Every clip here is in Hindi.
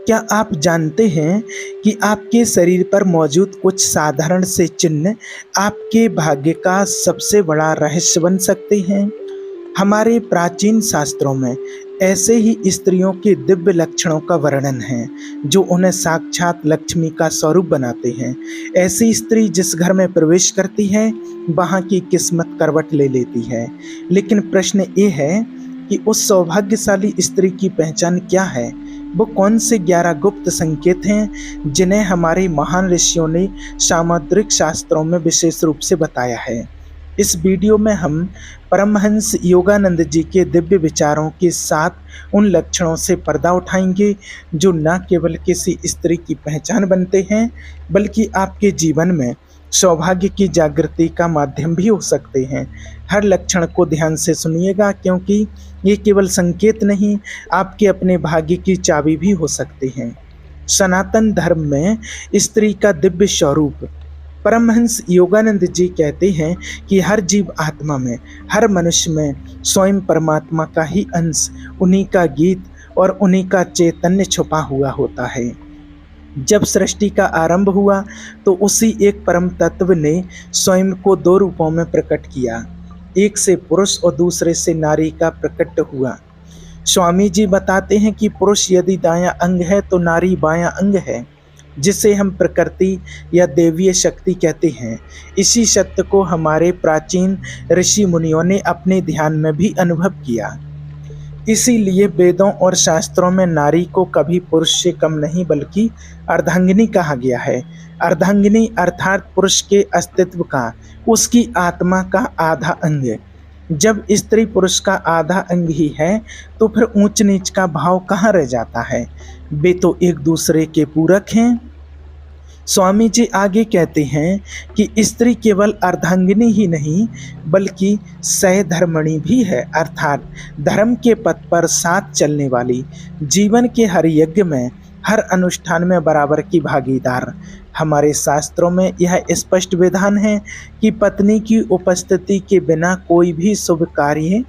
क्या आप जानते हैं कि आपके शरीर पर मौजूद कुछ साधारण से चिन्ह आपके भाग्य का सबसे बड़ा रहस्य बन सकते हैं? हमारे प्राचीन शास्त्रों में ऐसे ही स्त्रियों के दिव्य लक्षणों का वर्णन है जो उन्हें साक्षात लक्ष्मी का स्वरूप बनाते हैं। ऐसी स्त्री जिस घर में प्रवेश करती है वहाँ की किस्मत करवट ले लेती है। लेकिन प्रश्न ये है कि उस सौभाग्यशाली स्त्री की पहचान क्या है? वो कौन से 11 गुप्त संकेत हैं जिन्हें हमारे महान ऋषियों ने सामुद्रिक शास्त्रों में विशेष रूप से बताया है? इस वीडियो में हम परमहंस योगानंद जी के दिव्य विचारों के साथ उन लक्षणों से पर्दा उठाएंगे जो न केवल किसी स्त्री की पहचान बनते हैं बल्कि आपके जीवन में सौभाग्य की जागृति का माध्यम भी हो सकते हैं। हर लक्षण को ध्यान से सुनिएगा क्योंकि ये केवल संकेत नहीं, आपके अपने भाग्य की चाबी भी हो सकते हैं। सनातन धर्म में स्त्री का दिव्य स्वरूप। परमहंस योगानंद जी कहते हैं कि हर जीव आत्मा में, हर मनुष्य में स्वयं परमात्मा का ही अंश, उन्हीं का गीत और उन्हीं का चैतन्य छुपा हुआ होता है। जब सृष्टि का आरंभ हुआ तो उसी एक परम तत्व ने स्वयं को 2 रूपों में प्रकट किया, एक से पुरुष और दूसरे से नारी का प्रकट हुआ। स्वामी जी बताते हैं कि पुरुष यदि दायां अंग है तो नारी बायां अंग है, जिसे हम प्रकृति या देवीय शक्ति कहते हैं। इसी सत्य को हमारे प्राचीन ऋषि मुनियों ने अपने ध्यान में भी अनुभव किया। इसीलिए वेदों और शास्त्रों में नारी को कभी पुरुष से कम नहीं बल्कि अर्धांगिनी कहा गया है। अर्धांगिनी अर्थात पुरुष के अस्तित्व का, उसकी आत्मा का आधा अंग। जब स्त्री पुरुष का आधा अंग ही है तो फिर ऊंच नीच का भाव कहाँ रह जाता है? वे तो एक दूसरे के पूरक हैं। स्वामी जी आगे कहते हैं कि स्त्री केवल अर्धांगिनी ही नहीं बल्कि सहधर्मणी भी है, अर्थात धर्म के पथ पर साथ चलने वाली, जीवन के हर यज्ञ में, हर अनुष्ठान में बराबर की भागीदार। हमारे शास्त्रों में यह स्पष्ट विधान है कि पत्नी की उपस्थिति के बिना कोई भी शुभ कार्य,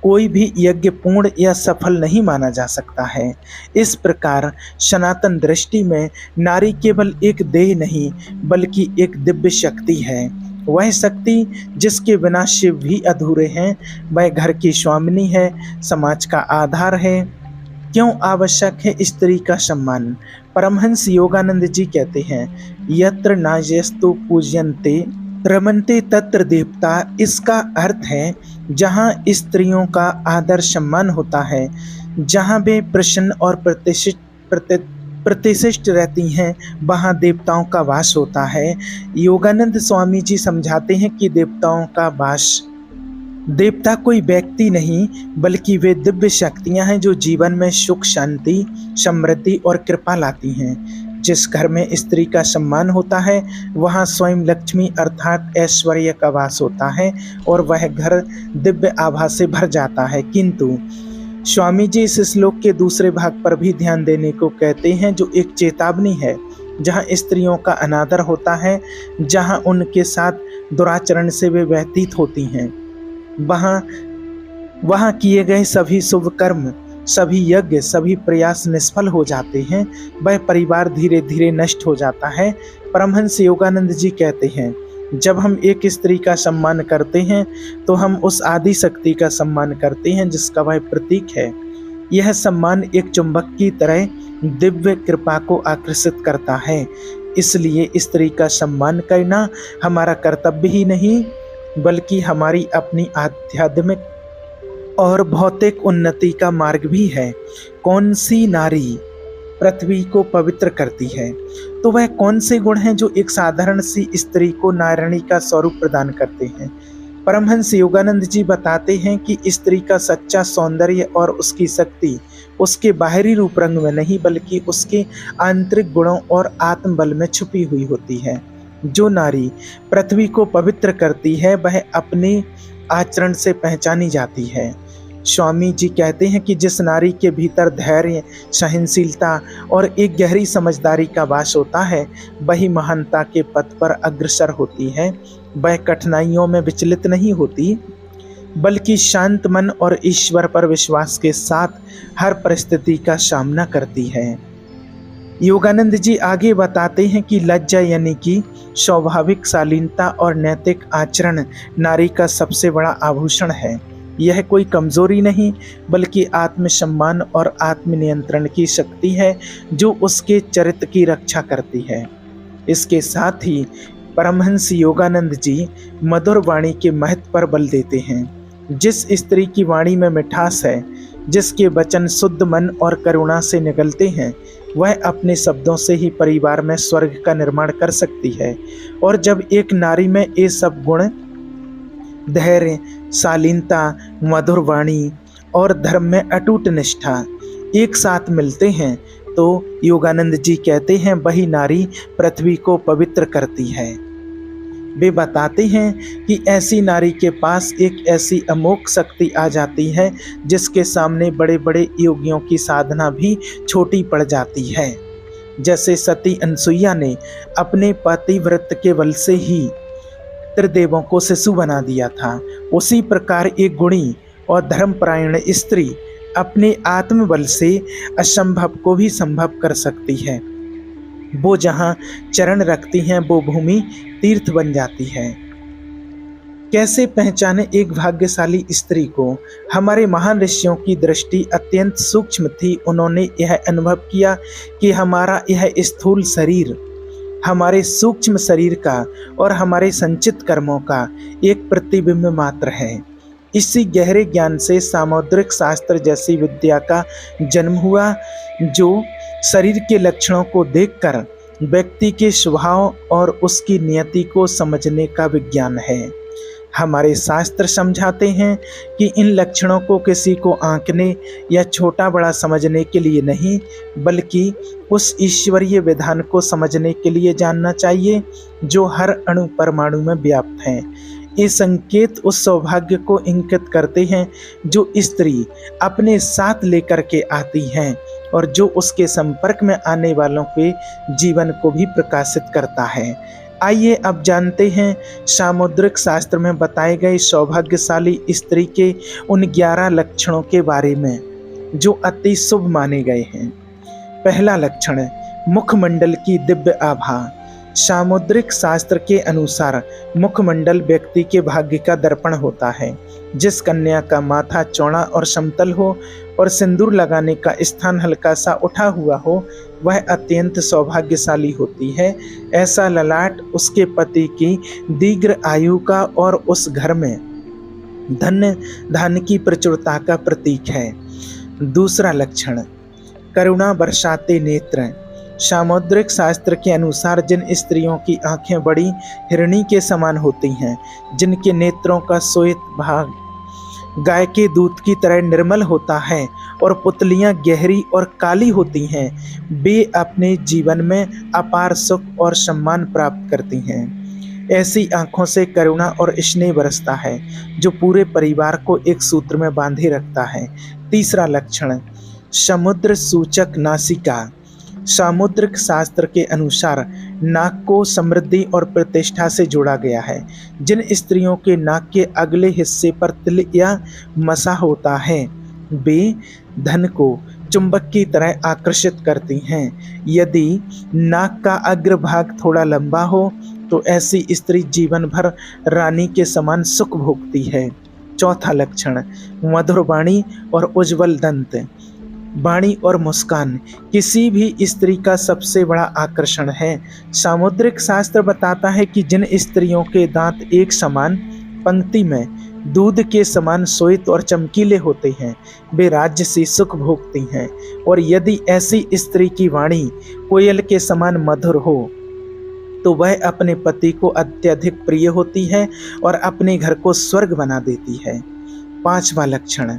कोई भी यज्ञ पूर्ण या सफल नहीं माना जा सकता है। इस प्रकार सनातन दृष्टि में नारी केवल एक देह नहीं बल्कि एक दिव्य शक्ति है। वह शक्ति जिसके बिना शिव भी अधूरे हैं। वह घर की स्वामिनी है, समाज का आधार है। क्यों आवश्यक है स्त्री का सम्मान? परमहंस योगानंद जी कहते हैं, यत्र नार्यस्तु पूज्यन्ते रमन्ते तत्र देवता। इसका अर्थ है जहाँ स्त्रियों का आदर सम्मान होता है, जहाँ वे प्रसन्न और प्रतिष्ठित रहती हैं, वहाँ देवताओं का वास होता है। योगानंद स्वामी जी समझाते हैं कि देवताओं का वास, देवता कोई व्यक्ति नहीं बल्कि वे दिव्य शक्तियाँ हैं जो जीवन में सुख, शांति, समृद्धि और कृपा लाती हैं। जिस घर में स्त्री का सम्मान होता है वहाँ स्वयं लक्ष्मी अर्थात ऐश्वर्य का वास होता है और वह घर दिव्य आभा से भर जाता है। किंतु स्वामी जी इस श्लोक के दूसरे भाग पर भी ध्यान देने को कहते हैं जो एक चेतावनी है। जहाँ स्त्रियों का अनादर होता है, जहाँ उनके साथ दुराचरण से वे व्यतीत होती हैं, वहाँ किए गए सभी शुभ कर्म, सभी यज्ञ, सभी प्रयास निष्फल हो जाते हैं। वह परिवार धीरे धीरे नष्ट हो जाता है। परमहंस योगानंद जी कहते हैं, जब हम एक स्त्री का सम्मान करते हैं तो हम उस आदि शक्ति का सम्मान करते हैं जिसका वह प्रतीक है। यह सम्मान एक चुंबक की तरह दिव्य कृपा को आकर्षित करता है। इसलिए स्त्री का सम्मान करना हमारा कर्तव्य ही नहीं बल्कि हमारी अपनी आध्यात्मिक और भौतिक उन्नति का मार्ग भी है। कौन सी नारी पृथ्वी को पवित्र करती है? तो वह कौन से गुण हैं जो एक साधारण सी स्त्री को नारायणी का स्वरूप प्रदान करते हैं? परमहंस योगानंद जी बताते हैं कि स्त्री का सच्चा सौंदर्य और उसकी शक्ति उसके बाहरी रूप रंग में नहीं बल्कि उसके आंतरिक गुणों और आत्मबल में छुपी हुई होती है। जो नारी पृथ्वी को पवित्र करती है वह अपने आचरण से पहचानी जाती है। स्वामी जी कहते हैं कि जिस नारी के भीतर धैर्य, सहनशीलता और एक गहरी समझदारी का वास होता है वही महानता के पथ पर अग्रसर होती है। वह कठिनाइयों में विचलित नहीं होती बल्कि शांत मन और ईश्वर पर विश्वास के साथ हर परिस्थिति का सामना करती है। योगानंद जी आगे बताते हैं कि लज्जा यानी कि स्वाभाविक शालीनता और नैतिक आचरण नारी का सबसे बड़ा आभूषण है। यह कोई कमजोरी नहीं बल्कि आत्मसम्मान और आत्मनियंत्रण की शक्ति है जो उसके चरित्र की रक्षा करती है। इसके साथ ही परमहंस योगानंद जी मधुर वाणी के महत्व पर बल देते हैं। जिस स्त्री की वाणी में मिठास है, जिसके वचन शुद्ध मन और करुणा से निकलते हैं, वह अपने शब्दों से ही परिवार में स्वर्ग का निर्माण कर सकती है। और जब एक नारी में ये सब गुण धैर्य, शालीनता, मधुर वाणी और धर्म में अटूट निष्ठा एक साथ मिलते हैं तो योगानंद जी कहते हैं वही नारी पृथ्वी को पवित्र करती है। वे बताते हैं कि ऐसी नारी के पास एक ऐसी अमोघ शक्ति आ जाती है जिसके सामने बड़े बड़े योगियों की साधना भी छोटी पड़ जाती है। जैसे सती अनसुईया ने अपने पतिव्रत के बल से ही त्रिदेवों को शिशु बना दिया था, उसी प्रकार एक गुणी और धर्मपरायण स्त्री अपने आत्मबल से असंभव को भी संभव कर सकती है। वो जहाँ चरण रखती हैं वो भूमि तीर्थ बन जाती है। कैसे पहचाने एक भाग्यशाली स्त्री को? हमारे महान ऋषियों की दृष्टि अत्यंत सूक्ष्म थी। उन्होंने यह अनुभव किया कि हमारा यह स्थूल शरीर हमारे सूक्ष्म शरीर का और हमारे संचित कर्मों का एक प्रतिबिंब मात्र है। इसी गहरे ज्ञान से सामुद्रिक शास्त्र जैसी विद्या का जन्म हुआ जो शरीर के लक्षणों को देखकर व्यक्ति के स्वभाव और उसकी नियति को समझने का विज्ञान है। हमारे शास्त्र समझाते हैं कि इन लक्षणों को किसी को आंकने या छोटा बड़ा समझने के लिए नहीं बल्कि उस ईश्वरीय विधान को समझने के लिए जानना चाहिए जो हर अणु परमाणु में व्याप्त है। ये संकेत उस सौभाग्य को इंगित करते हैं जो स्त्री अपने साथ लेकर के आती हैं और जो उसके संपर्क में आने वालों के जीवन को भी प्रकाशित करता है। आइए अब जानते हैं सामुद्रिक शास्त्र में बताए गए सौभाग्यशाली स्त्री के उन 11 लक्षणों के बारे में जो अति शुभ माने गए हैं। पहला लक्षण, मुखमंडल की दिव्य आभा। सामुद्रिक शास्त्र के अनुसार मुखमंडल व्यक्ति के भाग्य का दर्पण होता है। जिस कन्या का माथा चौड़ा और समतल हो और सिंदूर लगाने का स्थान हल्का सा उठा हुआ हो वह अत्यंत सौभाग्यशाली होती है। ऐसा ललाट उसके पति की दीर्घ आयु का और उस घर में धन्य धान्य की प्रचुरता का प्रतीक है। दूसरा लक्षण, करुणा बरसाते नेत्र। सामुद्रिक शास्त्र के अनुसार जिन स्त्रियों की आंखें बड़ी हिरणी के समान होती हैं, जिनके नेत्रों का श्वेत भाग गाय के दूध की तरह निर्मल होता है और पुतलियां गहरी और काली होती हैं, वे अपने जीवन में अपार सुख और सम्मान प्राप्त करती हैं। ऐसी आंखों से करुणा और स्नेह बरसता है जो पूरे परिवार को एक सूत्र में बांधे रखता है। तीसरा लक्षण, समुद्र सूचक नासिका। सामुद्रिक शास्त्र के अनुसार नाक को समृद्धि और प्रतिष्ठा से जोड़ा गया है। जिन स्त्रियों के नाक के अगले हिस्से पर तिल या मसा होता है वे धन को चुंबक की तरह आकर्षित करती हैं। यदि नाक का अग्रभाग थोड़ा लंबा हो तो ऐसी स्त्री जीवन भर रानी के समान सुख भोगती है। चौथा लक्षण, मधुर वाणी और उज्ज्वल दंत। वाणी और मुस्कान किसी भी स्त्री का सबसे बड़ा आकर्षण है। सामुद्रिक शास्त्र बताता है कि जिन स्त्रियों के दांत एक समान पंक्ति में दूध के समान श्वेत और चमकीले होते हैं वे राज्य से सुख भोगती हैं। और यदि ऐसी स्त्री की वाणी कोयल के समान मधुर हो तो वह अपने पति को अत्यधिक प्रिय होती है और अपने घर को स्वर्ग बना देती है। पांचवा लक्षण,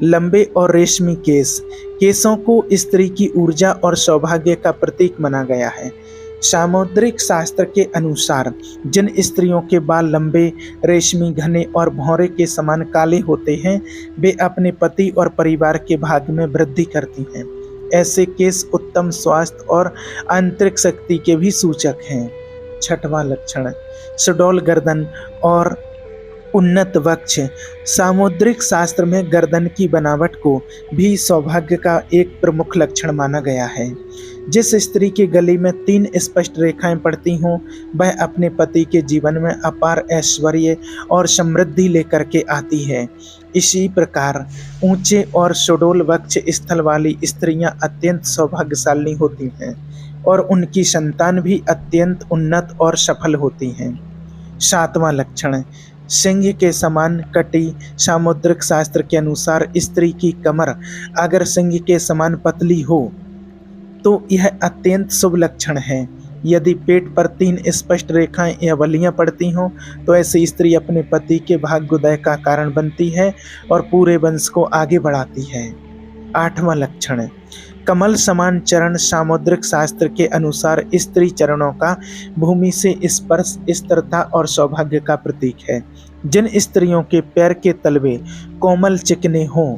लंबे और रेशमी केस। केसों को स्त्री की ऊर्जा और सौभाग्य का प्रतीक माना गया है। सामुद्रिक शास्त्र के अनुसार जिन स्त्रियों के बाल लंबे, रेशमी, घने और भौरे के समान काले होते हैं वे अपने पति और परिवार के भाग्य में वृद्धि करती हैं। ऐसे केस उत्तम स्वास्थ्य और आंतरिक शक्ति के भी सूचक हैं। छठवां लक्षण, सुडौल गर्दन और उन्नत वक्ष। सामुद्रिक शास्त्र में गर्दन की बनावट को भी सौभाग्य का एक प्रमुख लक्षण माना गया है। जिस स्त्री के गले में 3 स्पष्ट रेखाएं पड़ती हों, वह अपने पति के जीवन में अपार ऐश्वर्य और समृद्धि लेकर के आती है। इसी प्रकार ऊंचे और सुडौल वक्ष स्थल वाली स्त्रियां अत्यंत सौभाग्यशाली होती हैं और उनकी संतान भी अत्यंत उन्नत और सफल होती हैं। 7वां लक्षण, सिंह के समान कटी। सामुद्रिक शास्त्र के अनुसार स्त्री की कमर अगर सिंह के समान पतली हो तो यह अत्यंत शुभ लक्षण है। यदि पेट पर 3 स्पष्ट रेखाएं या वलियां पड़ती हों तो ऐसी स्त्री अपने पति के भाग्योदय का कारण बनती है और पूरे वंश को आगे बढ़ाती है। 8वां लक्षण, कमल समान चरण। सामुद्रिक शास्त्र के अनुसार स्त्री चरणों का भूमि से स्पर्श स्थिरता और सौभाग्य का प्रतीक है। जिन स्त्रियों के पैर के तलवे कोमल चिकने हों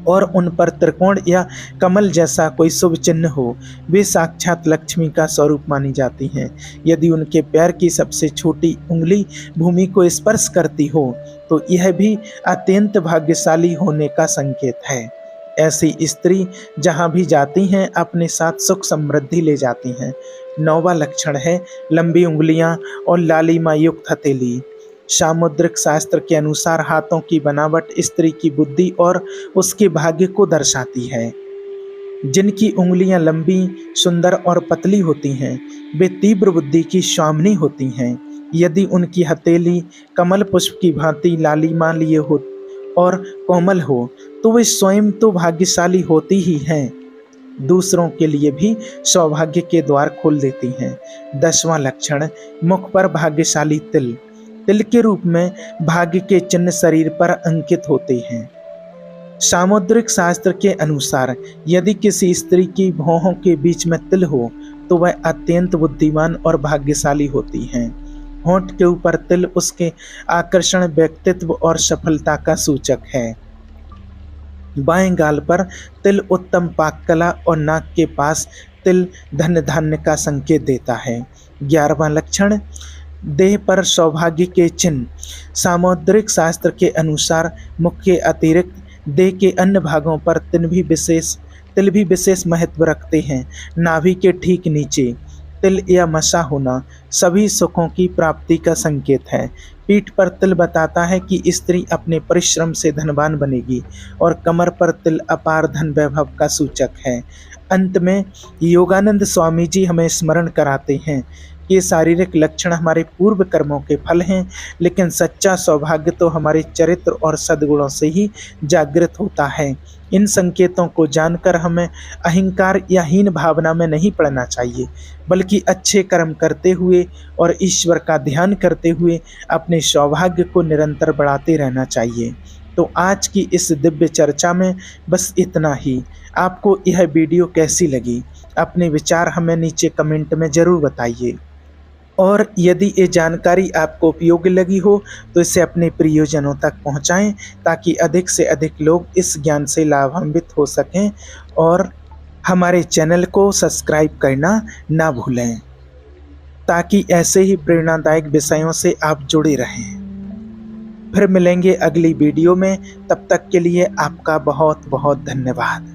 और उन पर त्रिकोण या कमल जैसा कोई शुभ चिन्ह हो, वे साक्षात लक्ष्मी का स्वरूप मानी जाती हैं। यदि उनके पैर की सबसे छोटी उंगली भूमि को स्पर्श करती हो तो यह भी अत्यंत भाग्यशाली होने का संकेत है। ऐसी स्त्री जहाँ भी जाती हैं अपने साथ सुख समृद्धि ले जाती हैं। 9वां लक्षण है लंबी उंगलियां और लालिमा युक्त हथेली। सामुद्रिक शास्त्र के अनुसार हाथों की बनावट स्त्री की बुद्धि और उसके भाग्य को दर्शाती है। जिनकी उंगलियां लंबी, सुंदर और पतली होती हैं, वे तीव्र बुद्धि की स्वामिनी होती हैं। यदि उनकी हथेली कमल पुष्प की भांति लालिमा लिए हो और कोमल हो तो वे स्वयं तो भाग्यशाली होती ही हैं, दूसरों के लिए भी सौभाग्य के द्वार खोल देती हैं। 10वां लक्षण, मुख पर भाग्यशाली तिल। तिल के रूप में भाग्य के चिन्ह शरीर पर अंकित होते हैं। सामुद्रिक शास्त्र के अनुसार यदि किसी स्त्री की भौहों के बीच में तिल हो तो वह अत्यंत बुद्धिमान और भाग्यशाली होती हैं। होंठ के ऊपर तिल उसके आकर्षण, व्यक्तित्व और सफलता का सूचक है। बाएं गाल पर तिल उत्तम पाक कला और नाक के पास तिल धन धान्य का संकेत देता है। 11वां लक्षण, देह पर सौभाग्य के चिन्ह। सामुद्रिक शास्त्र के अनुसार मुख के अतिरिक्त देह के अन्य भागों पर तिल भी विशेष महत्व रखते हैं। नाभि के ठीक नीचे तिल या मसा होना सभी सुखों की प्राप्ति का संकेत है। पीठ पर तिल बताता है कि स्त्री अपने परिश्रम से धनवान बनेगी और कमर पर तिल अपार धन वैभव का सूचक है। अंत में योगानंद स्वामी जी हमें स्मरण कराते हैं कि ये शारीरिक लक्षण हमारे पूर्व कर्मों के फल हैं, लेकिन सच्चा सौभाग्य तो हमारे चरित्र और सद्गुणों से ही जागृत होता है। इन संकेतों को जानकर हमें अहंकार या हीन भावना में नहीं पड़ना चाहिए, बल्कि अच्छे कर्म करते हुए और ईश्वर का ध्यान करते हुए अपने सौभाग्य को निरंतर बढ़ाते रहना चाहिए। तो आज की इस दिव्य चर्चा में बस इतना ही। आपको यह वीडियो कैसी लगी? अपने विचार हमें नीचे कमेंट में ज़रूर बताइए। और यदि ये जानकारी आपको उपयोगी लगी हो तो इसे अपने प्रियजनों तक पहुंचाएं, ताकि अधिक से अधिक लोग इस ज्ञान से लाभान्वित हो सकें। और हमारे चैनल को सब्सक्राइब करना ना भूलें, ताकि ऐसे ही प्रेरणादायक विषयों से आप जुड़े रहें। फिर मिलेंगे अगली वीडियो में, तब तक के लिए आपका बहुत बहुत धन्यवाद।